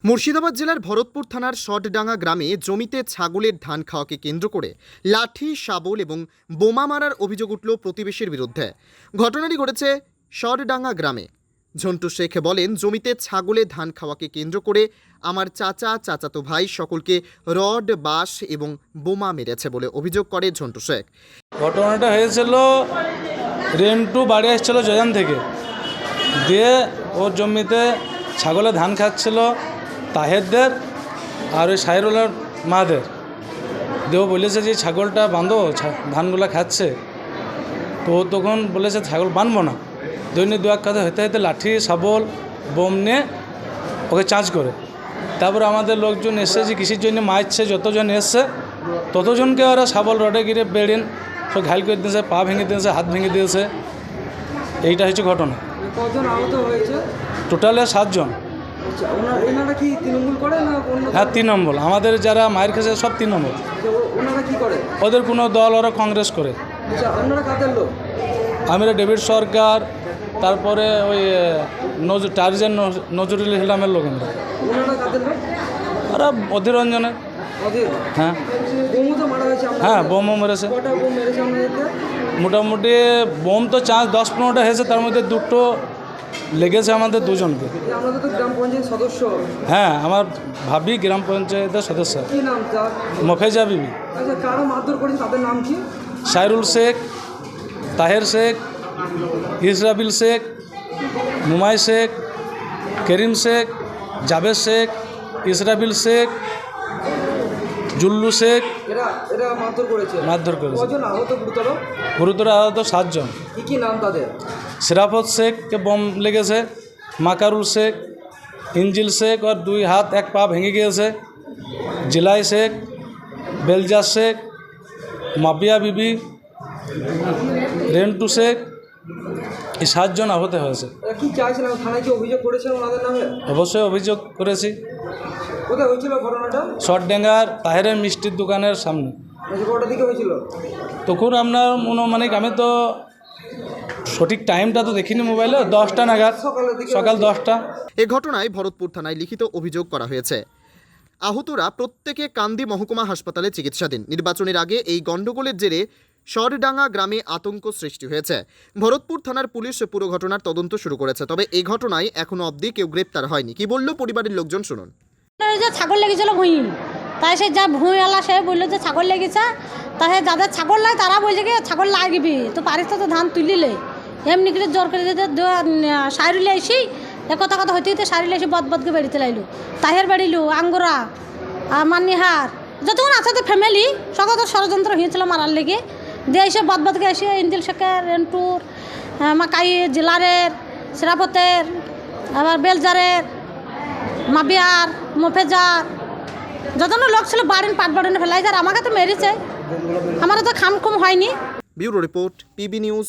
মুর্শিদাবাদ জেলার ভরতপুর থানার শটডাঙ্গা গ্রামে জমিতে ছাগলের ধান খাওয়াকে কেন্দ্র করে লাঠি, শাবল এবং বোমা মারার অভিযোগ উঠল প্রতিবেশীর বিরুদ্ধে। ঘটনাটি ঘটেছে শটডাঙ্গা গ্রামে। ঝন্টু শেখ বলেন, জমিতে ছাগলের ধান খাওয়াকে কেন্দ্র করে আমার চাচাতো ভাই সকলকে রড, বাঁশ এবং বোমা মেরেছে বলে অভিযোগ করে ঝন্টু শেখ। ঘটনাটা হয়েছিল, রেন্টু বাড়ি আসছিল জজান থেকে, দিয়ে ওর জমিতে ছাগলে ধান খাচ্ছিল তাহেরদের আর ওই সাইরুলের মাদের। দেও বলেছে যে ছাগলটা বাঁধো, ধানগুলো খাচ্ছে। তো ও তখন বলেছে ছাগল বাঁধবো না। দৈনিক দু এক কথা হতে হতে লাঠি, শাবল, বোম নিয়ে ওকে চার্জ করে। তারপরে আমাদের লোকজন এসছে যে কিসের জন্য মারছে, যতজন এসছে ততজনকে ওরা শাবল, রডে গিরে বেড়েন সব ঘাইল করে দিয়েছে, পা ভেঙে দিয়েছে, হাত ভেঙে দিয়েছে। এইটা হচ্ছে ঘটনা। কজন আহত হয়েছে? টোটালে 7 জন। আচ্ছা, ওনারা কি তৃণমূল করে না অন্য? হ্যাঁ, 3 নম্বর। আমাদের যারা মায়ের খেয়েছে সব 3 নম্বর। ওনারা কি করে? ওদের কোনো দল, ওরা কংগ্রেস করে। আচ্ছা, আপনারা কাদের লোক? আমরা ডেভিড সরকার, তারপরে ওই টার্জেন নজরুল ইসলামের লোক। আমরা ওনারা কাদের লোক? ওরা অধীর রঞ্জনের। ওদের? হ্যাঁ বোমও তো মারা হয়েছে আপনাদের? হ্যাঁ, বোমও মেরেছে। কটা বোম মেরেছে আপনাদেরকে? মোটামুটি বোম তো 10-15টা হয়েছে, তার মধ্যে 2টো লেগেছে আমাদের 2জনকে। আপনাদের তো গ্রাম পঞ্চায়েত সদস্য? হ্যাঁ, আমার ভাবি গ্রাম পঞ্চায়েতের সদস্য। কি নাম তার? মফেজা বিবি। আচ্ছা, কারা মারধর করেছে তাদের নাম কি? সাইরুল শেখ, তাহের শেখ, ইসরাবিল শেখ, মুমাই শেখ, করিম শেখ, জাভেদ শেখ, ইসরাবিল শেখ, জুল্লু শেখ। এরা মারধর করেছে? মারধর করেছে। কজন আহত গুরুতর? গুরুতর আহত 7 জন। কি নাম তাদের? সিরাফত শেখকে বোম লেগেছে, মাকারুল শেখ, ইঞ্জিল শেখ ওর 2 হাত 1 পা ভেঙে গিয়েছে, জিলাই শেখ, বেলজাস শেখ, মাবিয়া বিবি, রেন্টু শেখ, এই 7 জন আহত হয়েছে। কি চাইছিলেন? থানায় কি অভিযোগ করেছেন ওনাদের নামে? অবশ্যই অভিযোগ করেছি। কোথায় হয়েছিল ঘটনাটা? শটডাঙ্গার তাহেরের মিষ্টির দোকানের সামনে। কটার দিকে হয়েছিল? তখন আপনার মনোমানিক, আমি তো সঠিক টাইমটা তো দেখিনি মোবাইলে, 10টা নাগাদ, সকাল 10টা। এ ঘটনায় ভরতপুর থানায় লিখিত অভিযোগ করা হয়েছে। আহতরা প্রত্যেকে কান্দি মহকুমা হাসপাতালে চিকিৎসাধীন। নির্বাচনের আগে এই গণ্ডগোলের জেরে শটডাঙ্গা গ্রামে আতঙ্ক সৃষ্টি হয়েছে। ভরতপুর থানার পুলিশ পুরো ঘটনার তদন্ত শুরু করেছে, তবে এই ঘটনায় এখনো অবধি কেউ গ্রেপ্তার হয়নি। কি বলল পরিবারের লোকজন, শুনুন। যে ছাগল লেগেছিল ভুঁই, তাই সে যা ভুঁইওয়ালা সে বললো যে ছাগল লেগেছে। তাই যাদের ছাগল লাগে তারা বলছে কি ছাগল লাগবি তো পারিস তো ধান তুলিলে এমনি করে জোর করে যেতে সাইরুলে এসি কথা হইতে হইতে সাইরুলে এসে বদকে বেড়িতে লাইলো। তাহের বেড়িলু, আঙ্গুরা, মানিহার, যতক্ষণ আছে তো ফ্যামিলি সকল তো ষড়যন্ত্র হয়েছিল মারার লেগে। দিয়ে এসে বদকে এসে ইঞ্জিল শেখের, রেন্টুর, মাকাই, জেলারের, সিরাপতের, আবার বেলজারের, মাবিয়ার, মফেজার, যতন লোক ছিল বাড়িন পাট বাড়িনে ফেলাই। যার আমাকে তো মেরেছে, আমারও তো খাম খুম হয়নি। Bureau report, PB news.